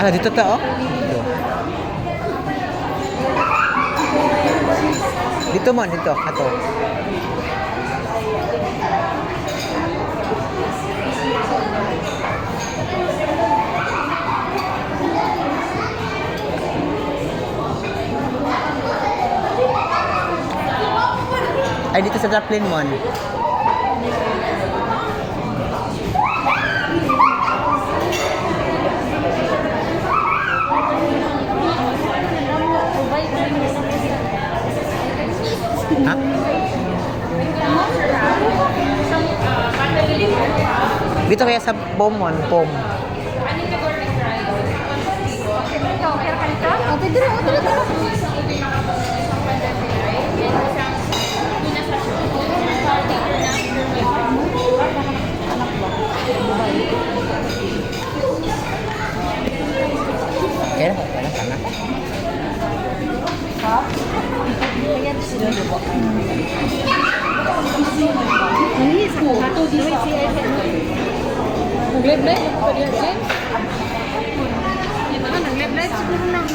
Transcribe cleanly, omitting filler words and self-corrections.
Ah, dito ta, oh. Dito. Dito man, dito. Ato. Ay, dito sa Joplin Mon. Ha? Dito kaya sa POM Mon, POM. Kaya na, sana. Nag-live-live ako pa diyan, Jen. Nag-live-live siguro lang.